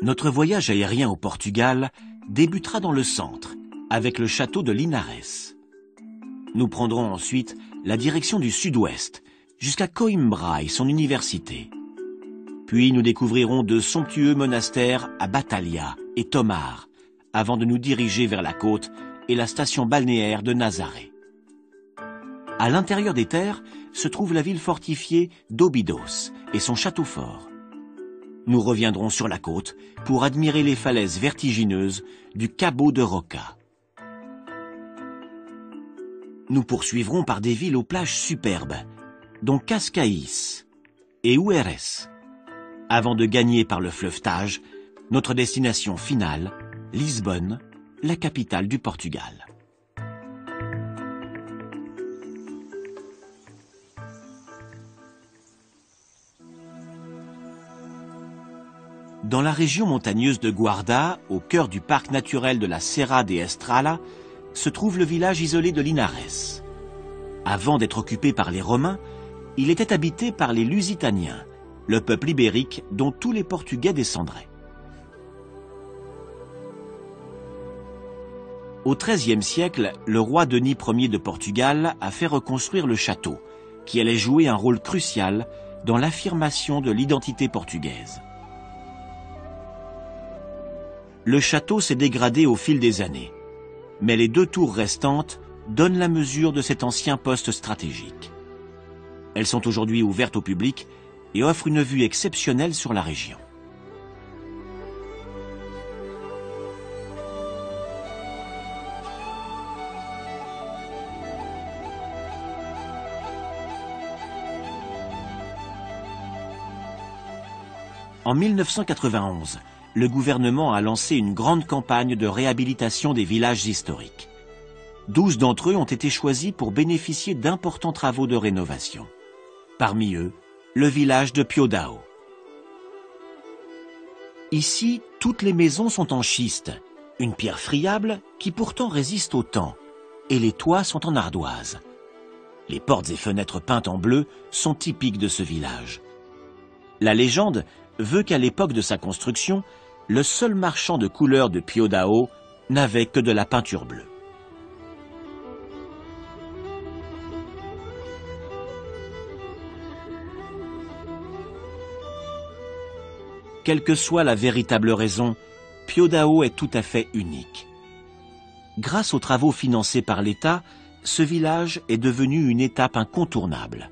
Notre voyage aérien au Portugal débutera dans le centre, avec le château de Linares. Nous prendrons ensuite la direction du sud-ouest, jusqu'à Coimbra et son université. Puis nous découvrirons de somptueux monastères à Batalha et Tomar, avant de nous diriger vers la côte et la station balnéaire de Nazaré. À l'intérieur des terres se trouve la ville fortifiée d'Óbidos et son château fort. Nous reviendrons sur la côte pour admirer les falaises vertigineuses du Cabo de Roca. Nous poursuivrons par des villes aux plages superbes, dont Cascais et Ueres, avant de gagner par le fleuve Tage notre destination finale, Lisbonne, la capitale du Portugal. Dans la région montagneuse de Guarda, au cœur du parc naturel de la Serra de Estrela, se trouve le village isolé de Linares. Avant d'être occupé par les Romains, il était habité par les Lusitaniens, le peuple ibérique dont tous les Portugais descendraient. Au XIIIe siècle, le roi Denis Ier de Portugal a fait reconstruire le château, qui allait jouer un rôle crucial dans l'affirmation de l'identité portugaise. Le château s'est dégradé au fil des années, mais les 2 tours restantes donnent la mesure de cet ancien poste stratégique. Elles sont aujourd'hui ouvertes au public et offrent une vue exceptionnelle sur la région. En 1991, le gouvernement a lancé une grande campagne de réhabilitation des villages historiques. 12 d'entre eux ont été choisis pour bénéficier d'importants travaux de rénovation. Parmi eux, le village de Piodao. Ici, toutes les maisons sont en schiste, une pierre friable qui pourtant résiste au temps, et les toits sont en ardoise. Les portes et fenêtres peintes en bleu sont typiques de ce village. La légende veut qu'à l'époque de sa construction, le seul marchand de couleurs de Piodao n'avait que de la peinture bleue. Quelle que soit la véritable raison, Piodao est tout à fait unique. Grâce aux travaux financés par l'État, ce village est devenu une étape incontournable.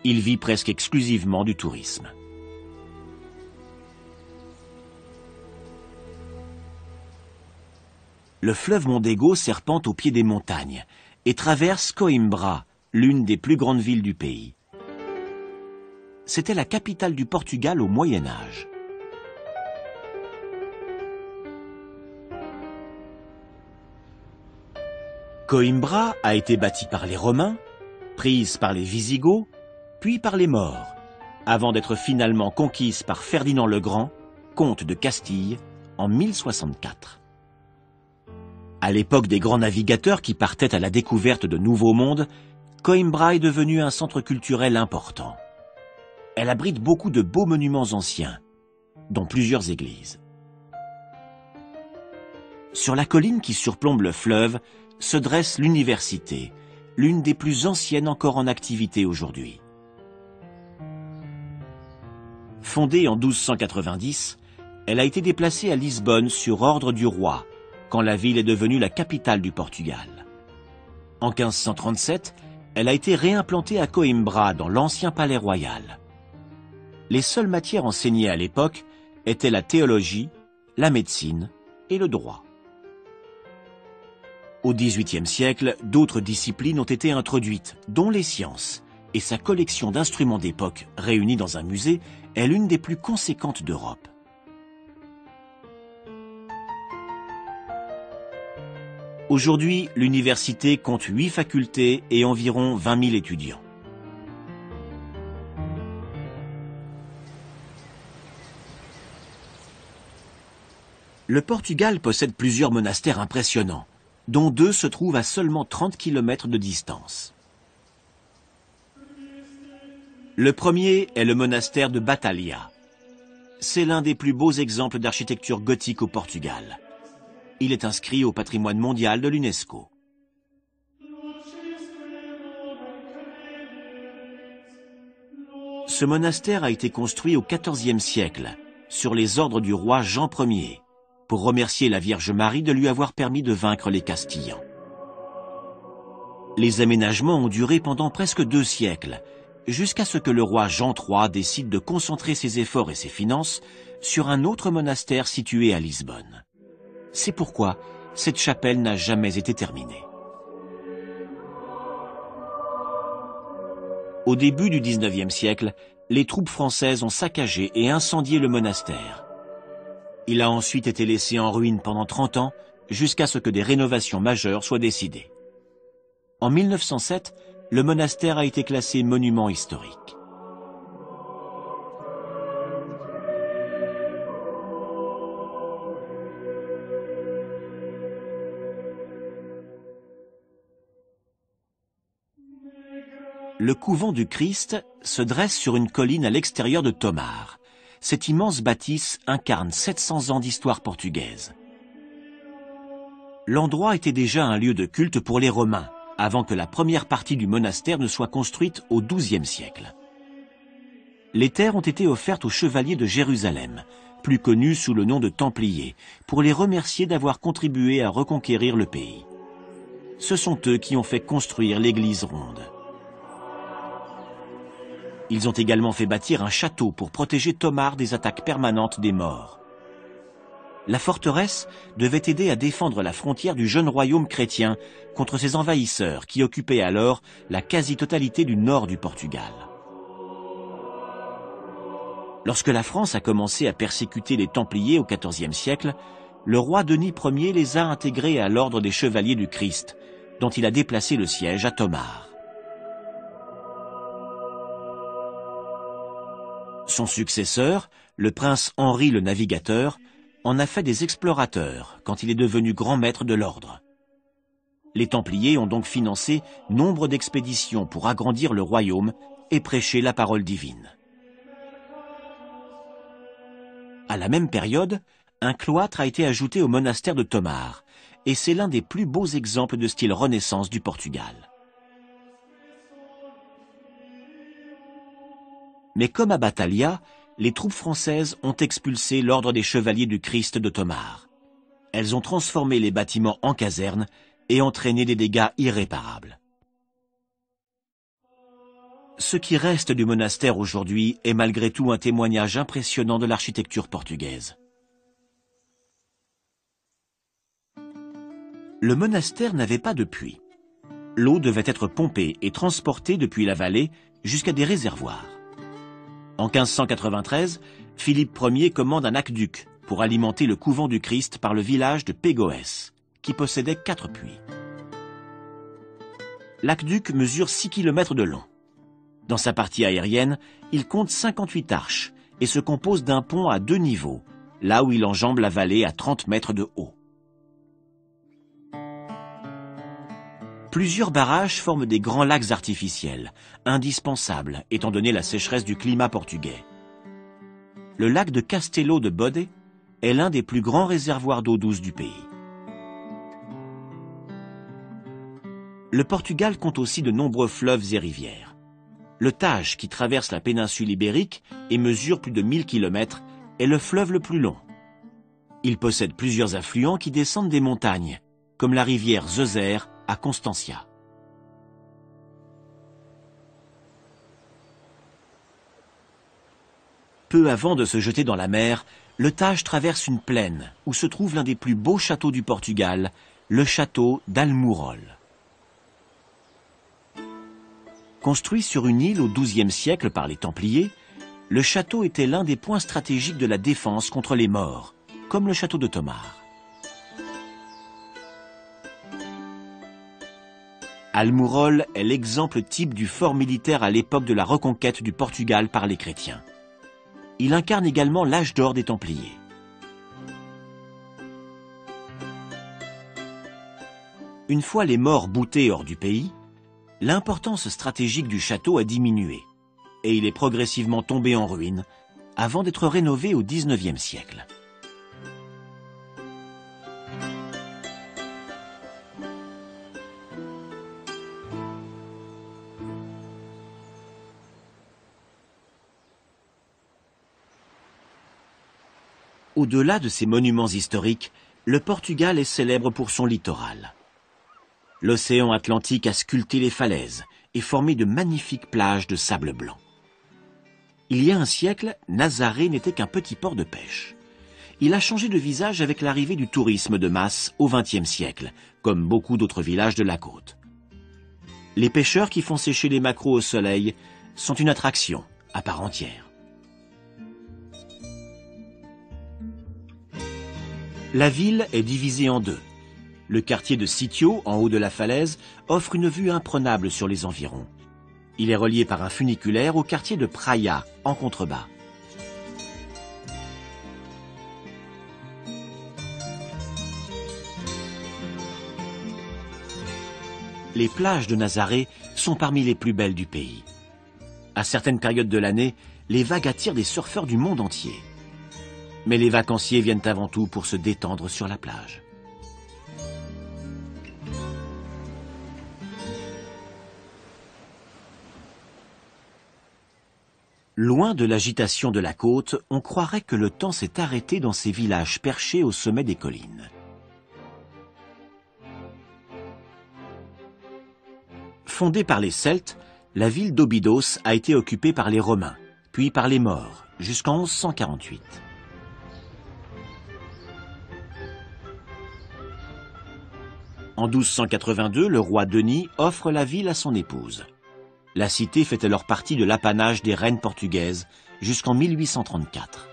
Il vit presque exclusivement du tourisme. Le fleuve Mondego serpente au pied des montagnes et traverse Coimbra, l'une des plus grandes villes du pays. C'était la capitale du Portugal au Moyen Âge. Coimbra a été bâtie par les Romains, prise par les Visigoths, puis par les Maures, avant d'être finalement conquise par Ferdinand le Grand, comte de Castille, en 1064. À l'époque des grands navigateurs qui partaient à la découverte de nouveaux mondes, Coimbra est devenue un centre culturel important. Elle abrite beaucoup de beaux monuments anciens, dont plusieurs églises. Sur la colline qui surplombe le fleuve se dresse l'université, l'une des plus anciennes encore en activité aujourd'hui. Fondée en 1290, elle a été déplacée à Lisbonne sur ordre du roi, quand la ville est devenue la capitale du Portugal. En 1537, elle a été réimplantée à Coimbra, dans l'ancien palais royal. Les seules matières enseignées à l'époque étaient la théologie, la médecine et le droit. Au XVIIIe siècle, d'autres disciplines ont été introduites, dont les sciences, et sa collection d'instruments d'époque réunis dans un musée est l'une des plus conséquentes d'Europe. Aujourd'hui, l'université compte 8 facultés et environ 20 000 étudiants. Le Portugal possède plusieurs monastères impressionnants, dont 2 se trouvent à seulement 30 km de distance. Le premier est le monastère de Batalha. C'est l'un des plus beaux exemples d'architecture gothique au Portugal. Il est inscrit au patrimoine mondial de l'UNESCO. Ce monastère a été construit au XIVe siècle, sur les ordres du roi Jean Ier, pour remercier la Vierge Marie de lui avoir permis de vaincre les Castillans. Les aménagements ont duré pendant presque 2 siècles, jusqu'à ce que le roi Jean III décide de concentrer ses efforts et ses finances sur un autre monastère situé à Lisbonne. C'est pourquoi cette chapelle n'a jamais été terminée. Au début du XIXe siècle, les troupes françaises ont saccagé et incendié le monastère. Il a ensuite été laissé en ruine pendant 30 ans, jusqu'à ce que des rénovations majeures soient décidées. En 1907, le monastère a été classé monument historique. Le couvent du Christ se dresse sur une colline à l'extérieur de Tomar. Cette immense bâtisse incarne 700 ans d'histoire portugaise. L'endroit était déjà un lieu de culte pour les Romains, avant que la première partie du monastère ne soit construite au XIIe siècle. Les terres ont été offertes aux chevaliers de Jérusalem, plus connus sous le nom de Templiers, pour les remercier d'avoir contribué à reconquérir le pays. Ce sont eux qui ont fait construire l'église ronde. Ils ont également fait bâtir un château pour protéger Tomar des attaques permanentes des Maures. La forteresse devait aider à défendre la frontière du jeune royaume chrétien contre ses envahisseurs qui occupaient alors la quasi-totalité du nord du Portugal. Lorsque la France a commencé à persécuter les Templiers au XIVe siècle, le roi Denis Ier les a intégrés à l'ordre des Chevaliers du Christ, dont il a déplacé le siège à Tomar. Son successeur, le prince Henri le Navigateur, en a fait des explorateurs quand il est devenu grand maître de l'ordre. Les Templiers ont donc financé nombre d'expéditions pour agrandir le royaume et prêcher la parole divine. À la même période, un cloître a été ajouté au monastère de Tomar, et c'est l'un des plus beaux exemples de style Renaissance du Portugal. Mais comme à Batalha, les troupes françaises ont expulsé l'ordre des Chevaliers du Christ de Tomar. Elles ont transformé les bâtiments en casernes et entraîné des dégâts irréparables. Ce qui reste du monastère aujourd'hui est malgré tout un témoignage impressionnant de l'architecture portugaise. Le monastère n'avait pas de puits. L'eau devait être pompée et transportée depuis la vallée jusqu'à des réservoirs. En 1593, Philippe Ier commande un aqueduc pour alimenter le couvent du Christ par le village de Pégoès, qui possédait 4 puits. L'aqueduc mesure 6 km de long. Dans sa partie aérienne, il compte 58 arches et se compose d'un pont à 2 niveaux, là où il enjambe la vallée à 30 mètres de haut. Plusieurs barrages forment des grands lacs artificiels, indispensables étant donné la sécheresse du climat portugais. Le lac de Castelo de Bode est l'un des plus grands réservoirs d'eau douce du pays. Le Portugal compte aussi de nombreux fleuves et rivières. Le Tage, qui traverse la péninsule ibérique et mesure plus de 1000 km, est le fleuve le plus long. Il possède plusieurs affluents qui descendent des montagnes, comme la rivière Zezer à Constancia. Peu avant de se jeter dans la mer, le Tage traverse une plaine où se trouve l'un des plus beaux châteaux du Portugal, le château d'Almurol. Construit sur une île au XIIe siècle par les Templiers, le château était l'un des points stratégiques de la défense contre les Maures, comme le château de Tomar. Almurol est l'exemple type du fort militaire à l'époque de la reconquête du Portugal par les chrétiens. Il incarne également l'âge d'or des Templiers. Une fois les Maures boutés hors du pays, l'importance stratégique du château a diminué et il est progressivement tombé en ruine avant d'être rénové au XIXe siècle. Au-delà de ces monuments historiques, le Portugal est célèbre pour son littoral. L'océan Atlantique a sculpté les falaises et formé de magnifiques plages de sable blanc. Il y a un siècle, Nazaré n'était qu'un petit port de pêche. Il a changé de visage avec l'arrivée du tourisme de masse au XXe siècle, comme beaucoup d'autres villages de la côte. Les pêcheurs qui font sécher les maquereaux au soleil sont une attraction à part entière. La ville est divisée en deux. Le quartier de Sitio, en haut de la falaise, offre une vue imprenable sur les environs. Il est relié par un funiculaire au quartier de Praia, en contrebas. Les plages de Nazaré sont parmi les plus belles du pays. À certaines périodes de l'année, les vagues attirent des surfeurs du monde entier. Mais les vacanciers viennent avant tout pour se détendre sur la plage. Loin de l'agitation de la côte, on croirait que le temps s'est arrêté dans ces villages perchés au sommet des collines. Fondée par les Celtes, la ville d'Óbidos a été occupée par les Romains, puis par les Maures, jusqu'en 1148. En 1282, le roi Denis offre la ville à son épouse. La cité fait alors partie de l'apanage des reines portugaises jusqu'en 1834.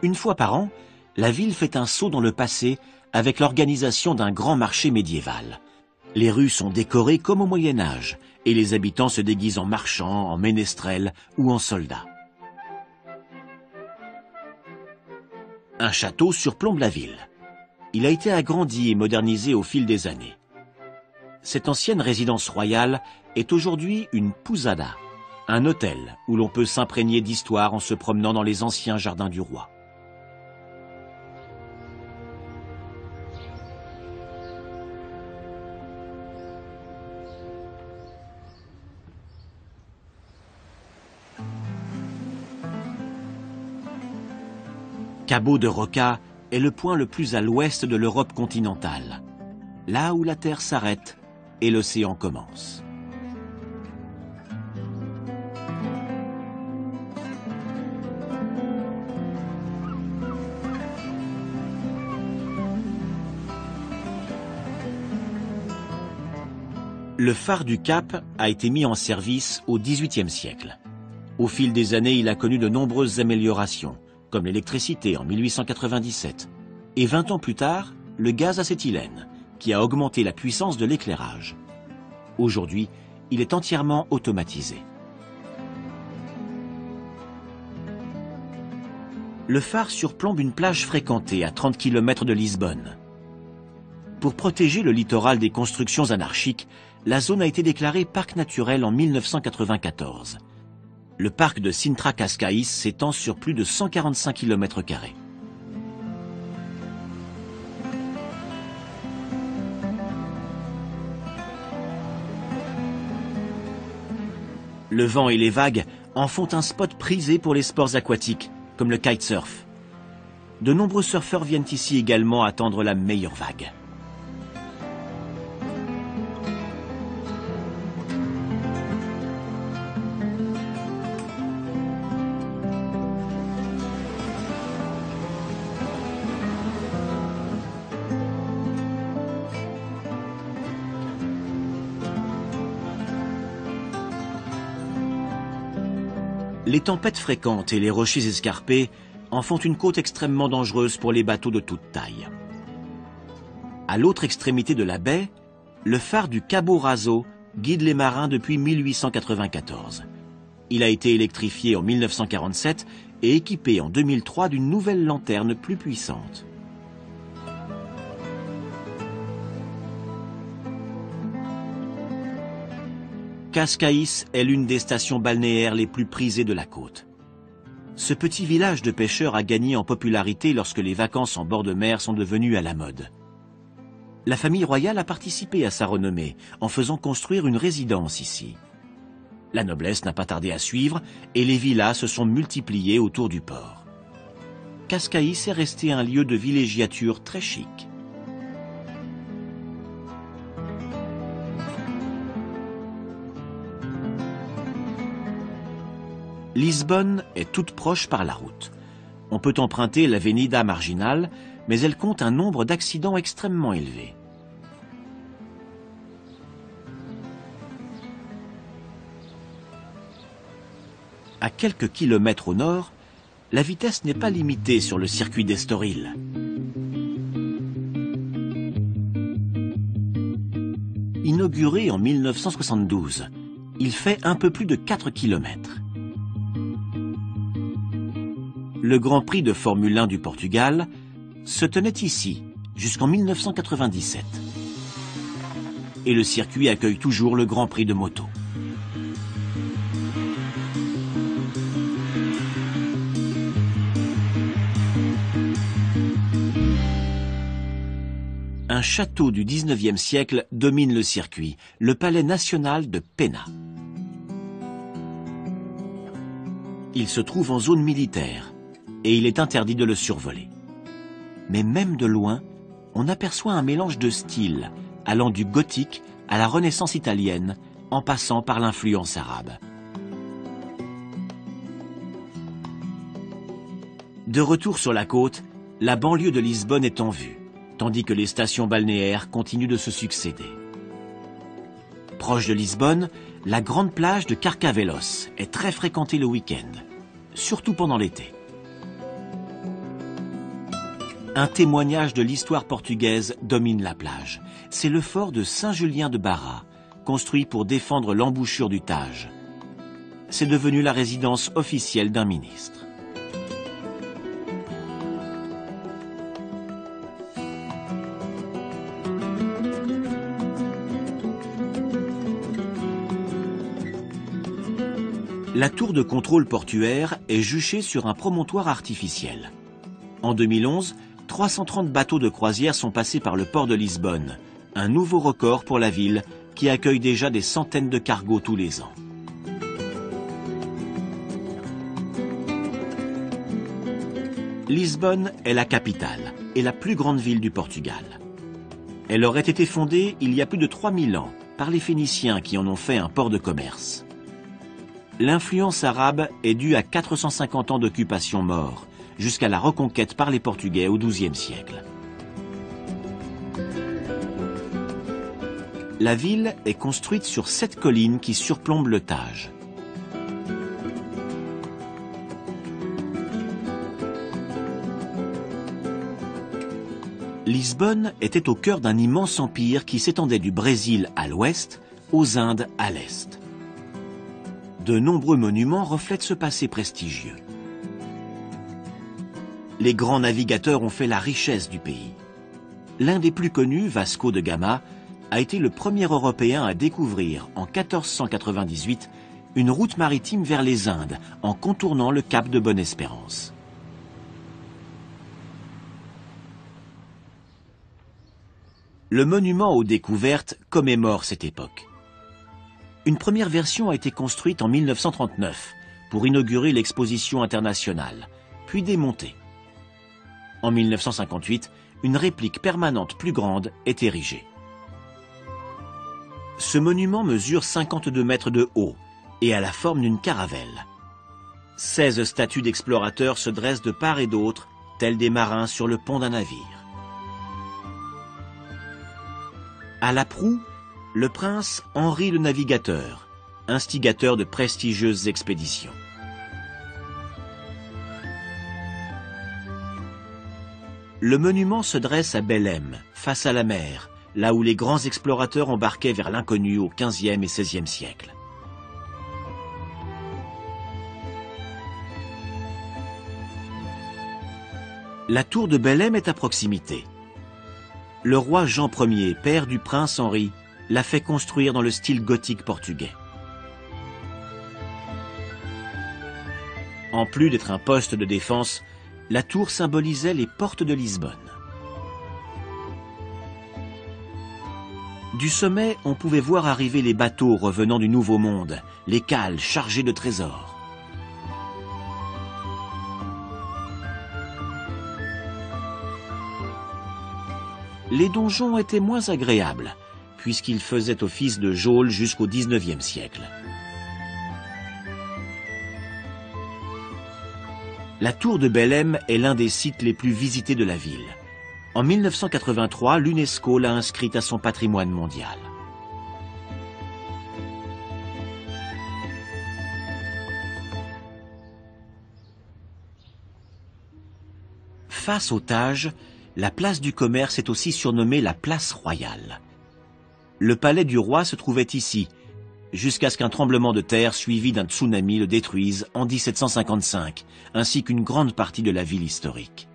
Une fois par an, la ville fait un saut dans le passé avec l'organisation d'un grand marché médiéval. Les rues sont décorées comme au Moyen Âge et les habitants se déguisent en marchands, en ménestrels ou en soldats. Un château surplombe la ville. Il a été agrandi et modernisé au fil des années. Cette ancienne résidence royale est aujourd'hui une pousada, un hôtel où l'on peut s'imprégner d'histoire en se promenant dans les anciens jardins du roi. Cabo de Roca est le point le plus à l'ouest de l'Europe continentale, là où la terre s'arrête et l'océan commence. Le phare du Cap a été mis en service au XVIIIe siècle. Au fil des années, il a connu de nombreuses améliorations, comme l'électricité en 1897, et 20 ans plus tard, le gaz acétylène, qui a augmenté la puissance de l'éclairage. Aujourd'hui, il est entièrement automatisé. Le phare surplombe une plage fréquentée à 30 km de Lisbonne. Pour protéger le littoral des constructions anarchiques, la zone a été déclarée parc naturel en 1994. Le parc de Sintra Cascais s'étend sur plus de 145 km². Le vent et les vagues en font un spot prisé pour les sports aquatiques, comme le kitesurf. De nombreux surfeurs viennent ici également attendre la meilleure vague. Les tempêtes fréquentes et les rochers escarpés en font une côte extrêmement dangereuse pour les bateaux de toute taille. À l'autre extrémité de la baie, le phare du Cabo Raso guide les marins depuis 1894. Il a été électrifié en 1947 et équipé en 2003 d'une nouvelle lanterne plus puissante. Cascais est l'une des stations balnéaires les plus prisées de la côte. Ce petit village de pêcheurs a gagné en popularité lorsque les vacances en bord de mer sont devenues à la mode. La famille royale a participé à sa renommée en faisant construire une résidence ici. La noblesse n'a pas tardé à suivre et les villas se sont multipliées autour du port. Cascais est resté un lieu de villégiature très chic. Lisbonne est toute proche par la route. On peut emprunter l'Avenida Marginal, mais elle compte un nombre d'accidents extrêmement élevé. À quelques kilomètres au nord, la vitesse n'est pas limitée sur le circuit d'Estoril. Inauguré en 1972, il fait un peu plus de 4 km. Le Grand Prix de Formule 1 du Portugal se tenait ici jusqu'en 1997. Et le circuit accueille toujours le Grand Prix de moto. Un château du XIXe siècle domine le circuit, le palais national de Pena. Il se trouve en zone militaire et il est interdit de le survoler. Mais même de loin, on aperçoit un mélange de styles allant du gothique à la Renaissance italienne en passant par l'influence arabe. De retour sur la côte, la banlieue de Lisbonne est en vue, tandis que les stations balnéaires continuent de se succéder. Proche de Lisbonne, la grande plage de Carcavelos est très fréquentée le week-end, surtout pendant l'été. Un témoignage de l'histoire portugaise domine la plage. C'est le fort de Saint-Julien de Barra, construit pour défendre l'embouchure du Tage. C'est devenu la résidence officielle d'un ministre. La tour de contrôle portuaire est juchée sur un promontoire artificiel. En 2011, 330 bateaux de croisière sont passés par le port de Lisbonne, un nouveau record pour la ville qui accueille déjà des centaines de cargos tous les ans. Lisbonne est la capitale et la plus grande ville du Portugal. Elle aurait été fondée il y a plus de 3000 ans par les Phéniciens qui en ont fait un port de commerce. L'influence arabe est due à 450 ans d'occupation maure, jusqu'à la reconquête par les Portugais au XIIe siècle. La ville est construite sur 7 collines qui surplombent le Tage. Lisbonne était au cœur d'un immense empire qui s'étendait du Brésil à l'ouest, aux Indes à l'est. De nombreux monuments reflètent ce passé prestigieux. Les grands navigateurs ont fait la richesse du pays. L'un des plus connus, Vasco de Gama, a été le premier Européen à découvrir, en 1498, une route maritime vers les Indes, en contournant le cap de Bonne-Espérance. Le monument aux découvertes commémore cette époque. Une première version a été construite en 1939 pour inaugurer l'exposition internationale, puis démontée. En 1958, une réplique permanente plus grande est érigée. Ce monument mesure 52 mètres de haut et a la forme d'une caravelle. 16 statues d'explorateurs se dressent de part et d'autre, tels des marins sur le pont d'un navire. À la proue, le prince Henri le Navigateur, instigateur de prestigieuses expéditions. Le monument se dresse à Belém, face à la mer, là où les grands explorateurs embarquaient vers l'inconnu au XVe et XVIe siècle. La tour de Belém est à proximité. Le roi Jean Ier, père du prince Henri, l'a fait construire dans le style gothique portugais. En plus d'être un poste de défense, la tour symbolisait les portes de Lisbonne. Du sommet, on pouvait voir arriver les bateaux revenant du Nouveau Monde, les cales chargées de trésors. Les donjons étaient moins agréables, puisqu'ils faisaient office de geôle jusqu'au XIXe siècle. La tour de Belém est l'un des sites les plus visités de la ville. En 1983, l'UNESCO l'a inscrite à son patrimoine mondial. Face au Tage, la place du commerce est aussi surnommée la place royale. Le palais du roi se trouvait ici, jusqu'à ce qu'un tremblement de terre suivi d'un tsunami le détruise en 1755, ainsi qu'une grande partie de la ville historique.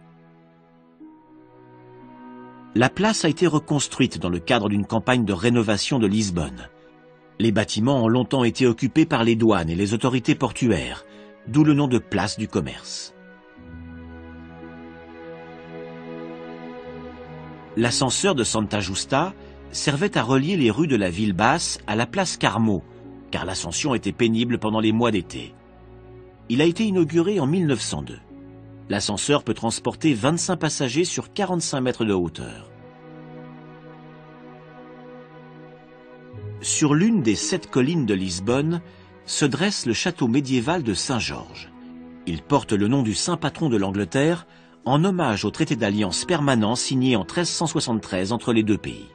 La place a été reconstruite dans le cadre d'une campagne de rénovation de Lisbonne. Les bâtiments ont longtemps été occupés par les douanes et les autorités portuaires, d'où le nom de place du commerce. L'ascenseur de Santa Justa servait à relier les rues de la ville basse à la place Carmo, car l'ascension était pénible pendant les mois d'été. Il a été inauguré en 1902. L'ascenseur peut transporter 25 passagers sur 45 mètres de hauteur. Sur l'une des 7 collines de Lisbonne se dresse le château médiéval de Saint-Georges. Il porte le nom du saint patron de l'Angleterre en hommage au traité d'alliance permanent signé en 1373 entre les deux pays.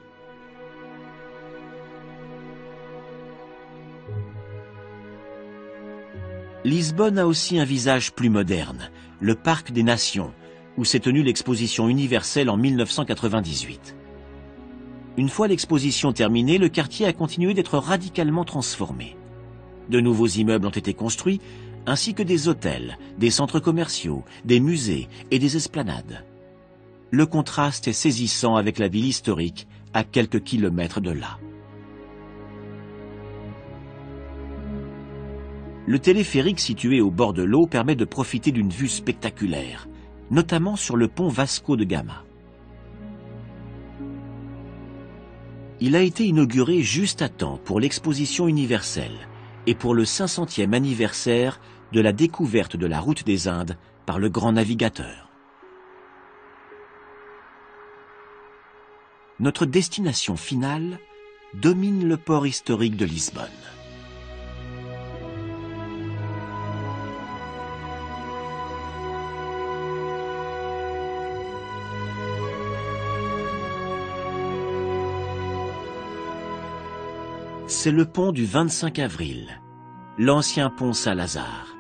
Lisbonne a aussi un visage plus moderne, le Parc des Nations, où s'est tenue l'exposition universelle en 1998. Une fois l'exposition terminée, le quartier a continué d'être radicalement transformé. De nouveaux immeubles ont été construits, ainsi que des hôtels, des centres commerciaux, des musées et des esplanades. Le contraste est saisissant avec la ville historique, à quelques kilomètres de là. Le téléphérique situé au bord de l'eau permet de profiter d'une vue spectaculaire, notamment sur le pont Vasco de Gama. Il a été inauguré juste à temps pour l'exposition universelle et pour le 500e anniversaire de la découverte de la route des Indes par le grand navigateur. Notre destination finale domine le port historique de Lisbonne. C'est le pont du 25 avril, l'ancien pont Saint-Lazare.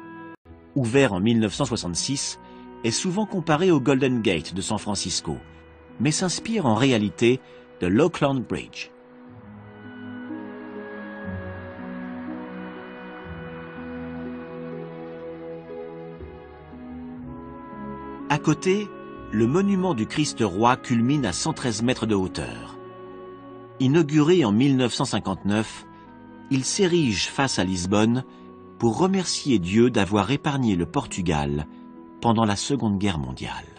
Ouvert en 1966, est souvent comparé au Golden Gate de San Francisco, mais s'inspire en réalité de l'Oakland Bridge. À côté, le monument du Christ roi culmine à 113 mètres de hauteur. Inauguré en 1959, il s'érige face à Lisbonne pour remercier Dieu d'avoir épargné le Portugal pendant la Seconde Guerre mondiale.